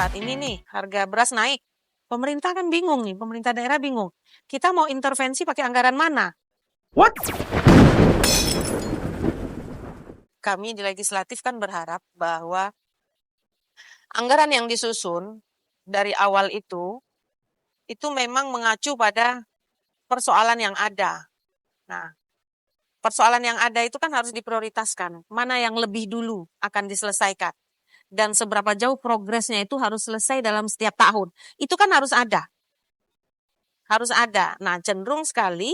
saat ini nih harga beras naik. Pemerintah kan bingung nih, pemerintah daerah bingung. Kita mau intervensi pakai anggaran mana? What? Kami di legislatif kan berharap bahwa anggaran yang disusun dari awal itu memang mengacu pada persoalan yang ada. Nah, persoalan yang ada itu kan harus diprioritaskan. Mana yang lebih dulu akan diselesaikan. Dan seberapa jauh progresnya itu harus selesai dalam setiap tahun. Itu kan harus ada. Harus ada. Nah, cenderung sekali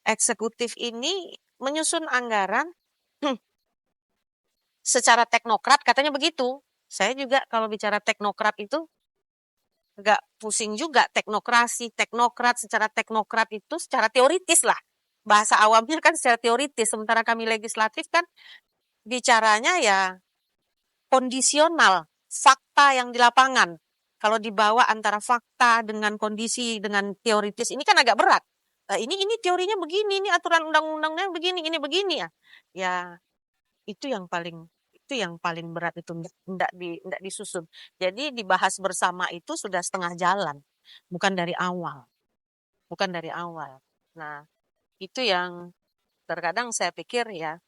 eksekutif ini menyusun anggaran secara teknokrat, katanya begitu. Saya juga kalau bicara teknokrat itu agak pusing juga. Teknokrat secara teknokrat itu secara teoritis lah. Bahasa awamnya kan secara teoritis. Sementara kami legislatif kan bicaranya ya kondisional, fakta yang di lapangan. Kalau dibawa antara fakta dengan kondisi, dengan teoritis, ini kan agak berat. Ini teorinya begini, ini aturan undang-undangnya begini, ini begini ya. Ya, itu yang paling berat itu enggak disusun. Jadi dibahas bersama itu sudah setengah jalan, bukan dari awal. Bukan dari awal. Nah, itu yang terkadang saya pikir ya,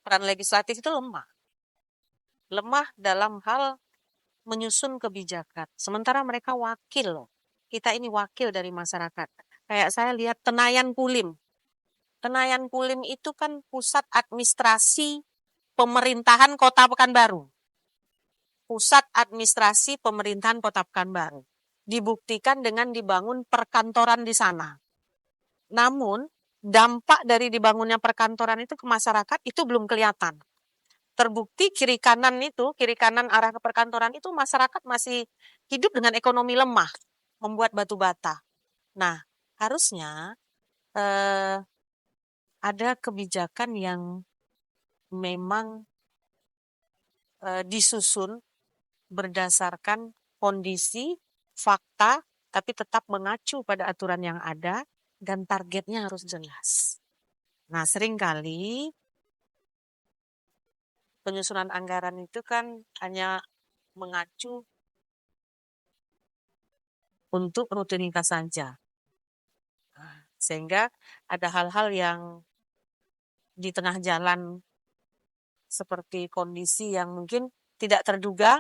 peran legislatif itu lemah. Lemah dalam hal menyusun kebijakan. Sementara mereka wakil loh. Kita ini wakil dari masyarakat. Kayak saya lihat Tenayan Pulim. Tenayan Pulim itu kan pusat administrasi pemerintahan Kota Pekanbaru. Pusat administrasi pemerintahan Kota Pekanbaru. Dibuktikan dengan dibangun perkantoran di sana. Namun, dampak dari dibangunnya perkantoran itu ke masyarakat itu belum kelihatan. Terbukti kiri kanan arah ke perkantoran itu masyarakat masih hidup dengan ekonomi lemah, membuat batu bata. Nah, harusnya ada kebijakan yang memang disusun berdasarkan kondisi, fakta, tapi tetap mengacu pada aturan yang ada dan targetnya harus jelas. Nah, seringkali penyusunan anggaran itu kan hanya mengacu untuk rutinitas saja. Sehingga ada hal-hal yang di tengah jalan seperti kondisi yang mungkin tidak terduga.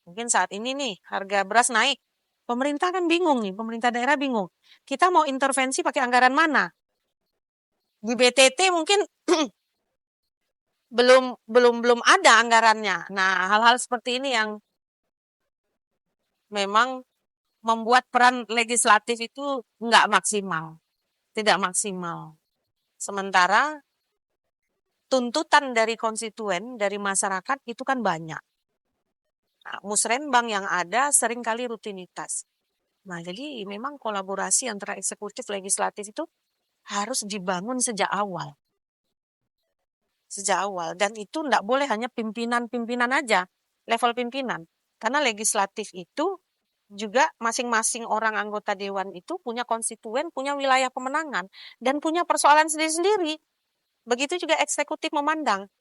Mungkin saat ini nih harga beras naik. Pemerintah kan bingung nih, pemerintah daerah bingung. Kita mau intervensi pakai anggaran mana? Di BTT mungkin belum ada anggarannya. Nah, hal-hal seperti ini yang memang membuat peran legislatif itu nggak maksimal, tidak maksimal. Sementara tuntutan dari konstituen, dari masyarakat itu kan banyak. Nah, musrenbang yang ada seringkali rutinitas. Nah, jadi memang kolaborasi antara eksekutif legislatif itu harus dibangun sejak awal. Sejak awal. Dan itu enggak boleh hanya pimpinan-pimpinan aja, level pimpinan. Karena legislatif itu juga masing-masing orang anggota dewan itu punya konstituen, punya wilayah pemenangan, dan punya persoalan sendiri-sendiri. Begitu juga eksekutif memandang.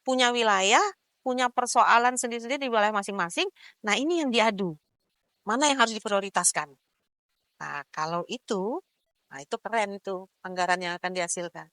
Punya wilayah, punya persoalan sendiri-sendiri di wilayah masing-masing. Nah, ini yang diadu. Mana yang harus diprioritaskan? Nah, kalau itu, nah itu keren itu anggaran yang akan dihasilkan.